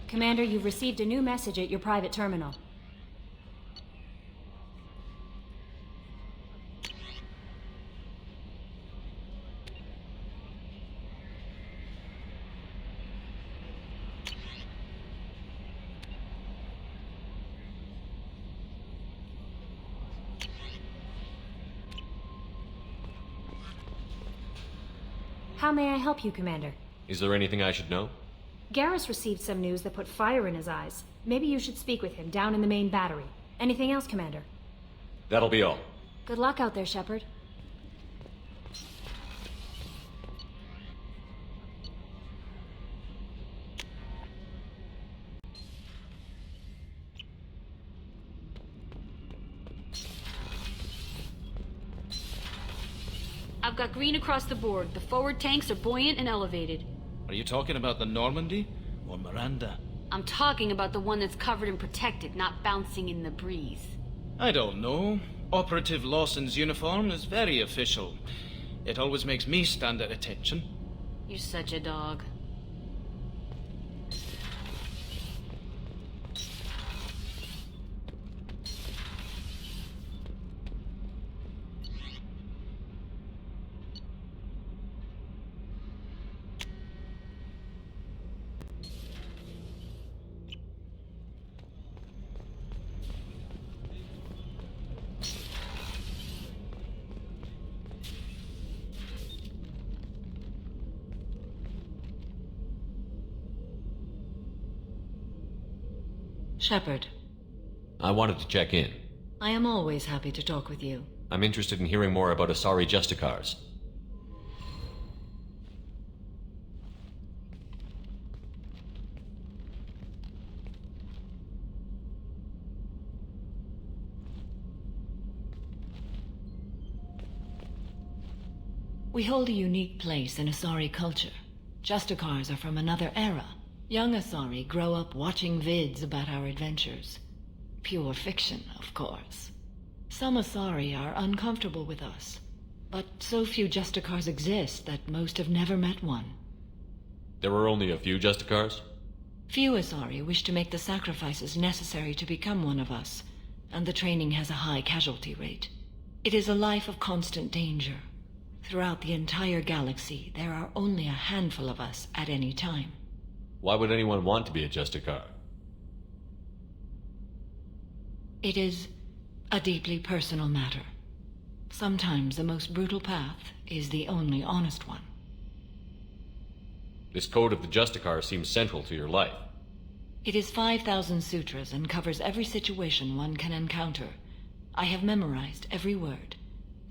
Commander, you've received a new message at your private terminal. How may I help you, Commander? Is there anything I should know? Garrus received some news that put fire in his eyes. Maybe you should speak with him down in the main battery. Anything else, Commander? That'll be all. Good luck out there, Shepard. I've got green across the board. The forward tanks are buoyant and elevated. Are you talking about the Normandy or Miranda? I'm talking about the one that's covered and protected, not bouncing in the breeze. I don't know. Operative Lawson's uniform is very official. It always makes me stand at attention. You're such a dog. Shepard, I wanted to check in. I am always happy to talk with you. I'm interested in hearing more about Asari Justicars. We hold a unique place in Asari culture. Justicars are from another era. Young Asari grow up watching vids about our adventures. Pure fiction, of course. Some Asari are uncomfortable with us, but so few Justicars exist that most have never met one. There were only a few Justicars? Few Asari wish to make the sacrifices necessary to become one of us, and the training has a high casualty rate. It is a life of constant danger. Throughout the entire galaxy, there are only a handful of us at any time. Why would anyone want to be a Justicar? It is a deeply personal matter. Sometimes the most brutal path is the only honest one. This code of the Justicar seems central to your life. It is 5,000 sutras and covers every situation one can encounter. I have memorized every word.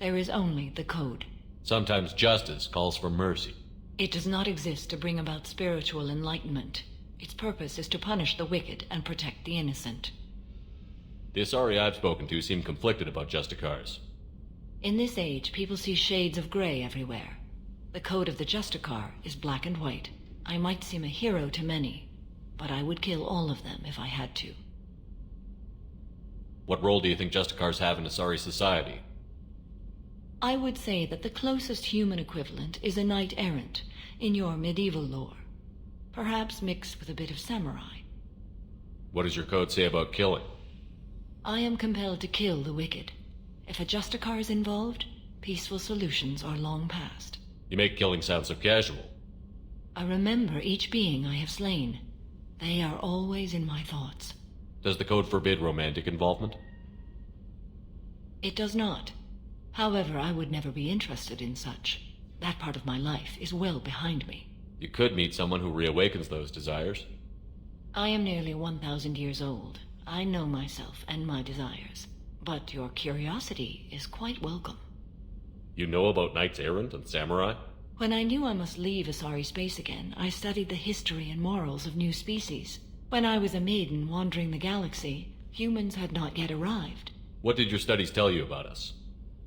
There is only the code. Sometimes justice calls for mercy. It does not exist to bring about spiritual enlightenment. Its purpose is to punish the wicked and protect the innocent. The Asari I've spoken to seem conflicted about Justicars. In this age, people see shades of gray everywhere. The code of the Justicar is black and white. I might seem a hero to many, but I would kill all of them if I had to. What role do you think Justicars have in Asari society? I would say that the closest human equivalent is a knight-errant in your medieval lore. Perhaps mixed with a bit of samurai. What does your code say about killing? I am compelled to kill the wicked. If a Justicar is involved, peaceful solutions are long past. You make killing sound so casual. I remember each being I have slain. They are always in my thoughts. Does the code forbid romantic involvement? It does not. However, I would never be interested in such. That part of my life is well behind me. You could meet someone who reawakens those desires. I am nearly 1,000 years old. I know myself and my desires. But your curiosity is quite welcome. You know about knights errant and samurai? When I knew I must leave Asari space again, I studied the history and morals of new species. When I was a maiden wandering the galaxy, humans had not yet arrived. What did your studies tell you about us?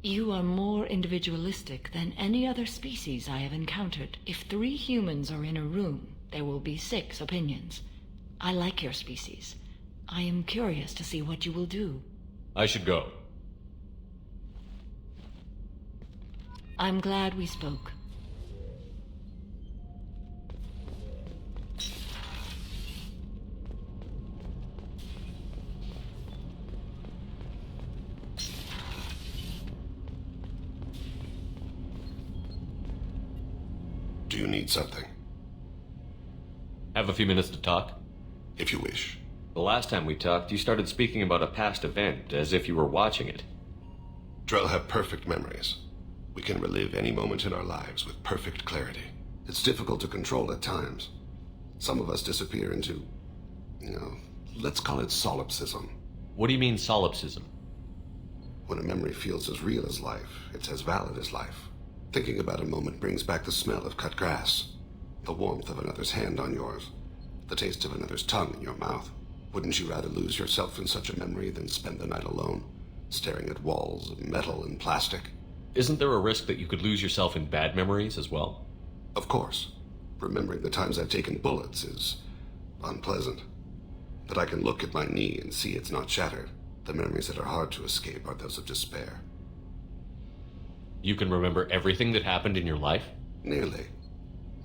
You are more individualistic than any other species I have encountered. If 3 humans are in a room, there will be 6 opinions. I like your species. I am curious to see what you will do. I should go. I'm glad we spoke. Do you need something? Have a few minutes to talk? If you wish. The last time we talked, you started speaking about a past event, as if you were watching it. Drell have perfect memories. We can relive any moment in our lives with perfect clarity. It's difficult to control at times. Some of us disappear into, let's call it solipsism. What do you mean, solipsism? When a memory feels as real as life, it's as valid as life. Thinking about a moment brings back the smell of cut grass, the warmth of another's hand on yours, the taste of another's tongue in your mouth. Wouldn't you rather lose yourself in such a memory than spend the night alone, staring at walls of metal and plastic? Isn't there a risk that you could lose yourself in bad memories as well? Of course. Remembering the times I've taken bullets is unpleasant. But I can look at my knee and see it's not shattered. The memories that are hard to escape are those of despair. You can remember everything that happened in your life? Nearly.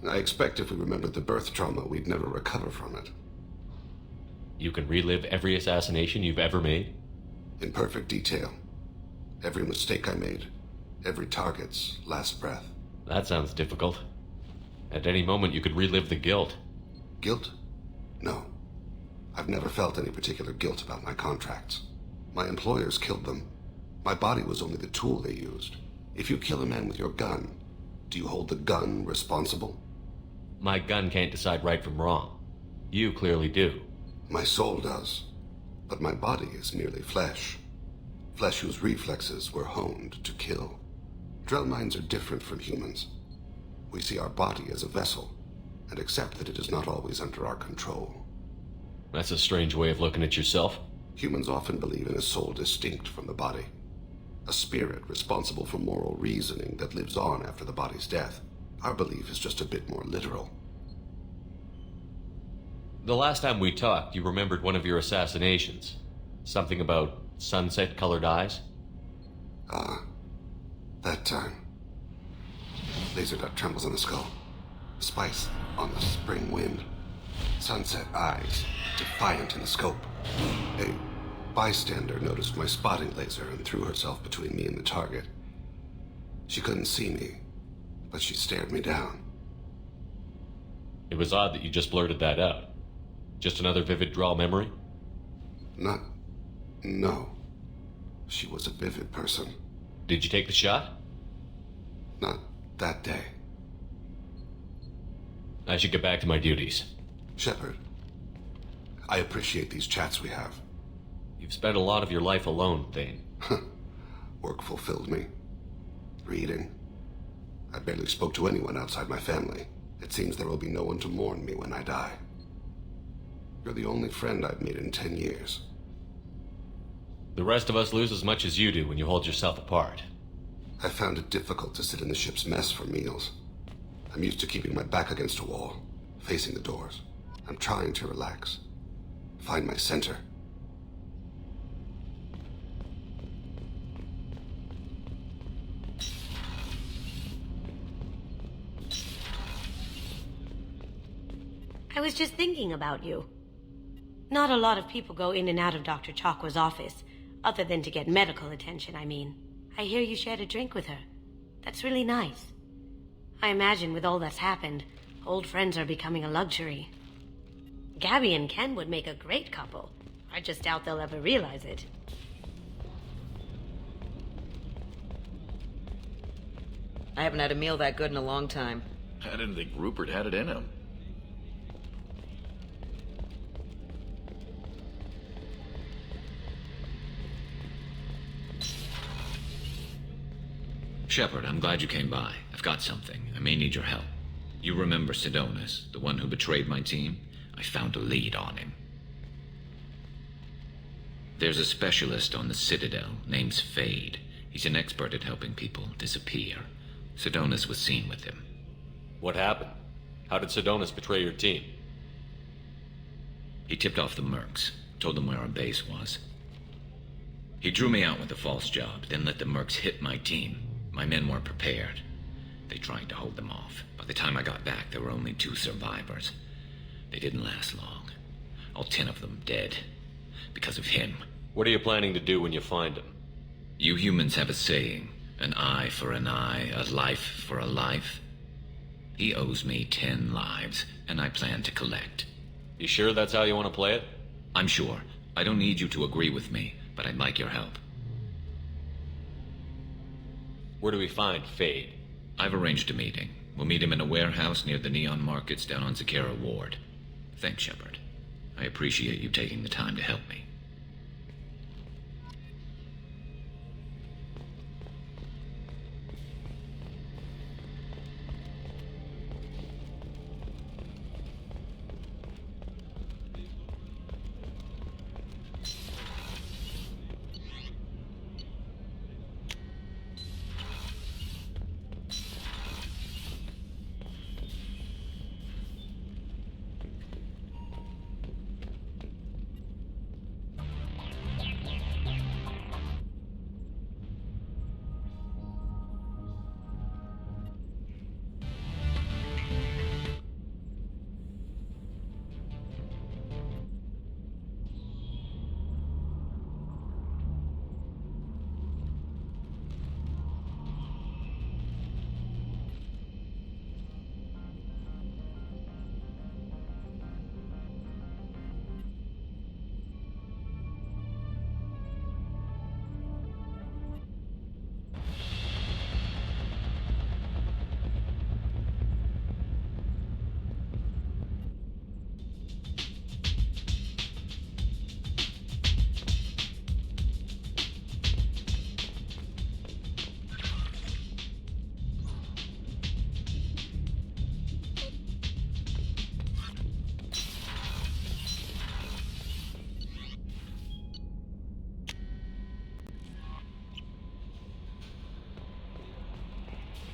I expect if we remembered the birth trauma, we'd never recover from it. You can relive every assassination you've ever made? In perfect detail. Every mistake I made. Every target's last breath. That sounds difficult. At any moment you could relive the guilt. Guilt? No. I've never felt any particular guilt about my contracts. My employers killed them. My body was only the tool they used. If you kill a man with your gun, do you hold the gun responsible? My gun can't decide right from wrong. You clearly do. My soul does. But my body is merely flesh. Flesh whose reflexes were honed to kill. Drell minds are different from humans. We see our body as a vessel, and accept that it is not always under our control. That's a strange way of looking at yourself. Humans often believe in a soul distinct from the body. A spirit responsible for moral reasoning that lives on after the body's death. Our belief is just a bit more literal. The last time we talked, you remembered one of your assassinations. Something about sunset-colored eyes? That time. Laser dot trembles on the skull. Spice on the spring wind. Sunset eyes, defiant in the scope. A bystander noticed my spotting laser and threw herself between me and the target. She couldn't see me, but she stared me down. It was odd that you just blurted that out. Just another vivid draw memory? No. She was a vivid person. Did you take the shot? Not that day. I should get back to my duties. Shepard, I appreciate these chats we have. You've spent a lot of your life alone, Thane. Work fulfilled me. Reading. I barely spoke to anyone outside my family. It seems there will be no one to mourn me when I die. You're the only friend I've made in 10 years. The rest of us lose as much as you do when you hold yourself apart. I found it difficult to sit in the ship's mess for meals. I'm used to keeping my back against a wall, facing the doors. I'm trying to relax. Find my center. I was just thinking about you. Not a lot of people go in and out of Dr. Chakwa's office, other than to get medical attention, I mean. I hear you shared a drink with her. That's really nice. I imagine with all that's happened, old friends are becoming a luxury. Gabby and Ken would make a great couple. I just doubt they'll ever realize it. I haven't had a meal that good in a long time. I didn't think Rupert had it in him. Shepard, I'm glad you came by. I've got something. I may need your help. You remember Sidonis, the one who betrayed my team? I found a lead on him. There's a specialist on the Citadel, name's Fade. He's an expert at helping people disappear. Sidonis was seen with him. What happened? How did Sidonis betray your team? He tipped off the mercs, told them where our base was. He drew me out with a false job, then let the mercs hit my team. My men weren't prepared. They tried to hold them off. By the time I got back, there were only 2 survivors. They didn't last long. All 10 of them dead. Because of him. What are you planning to do when you find him? You humans have a saying, an eye for an eye, a life for a life. He owes me 10 lives, and I plan to collect. You sure that's how you want to play it? I'm sure. I don't need you to agree with me, but I'd like your help. Where do we find Fade? I've arranged a meeting. We'll meet him in a warehouse near the Neon Markets down on Zakera Ward. Thanks, Shepard. I appreciate you taking the time to help me.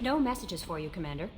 No messages for you, Commander.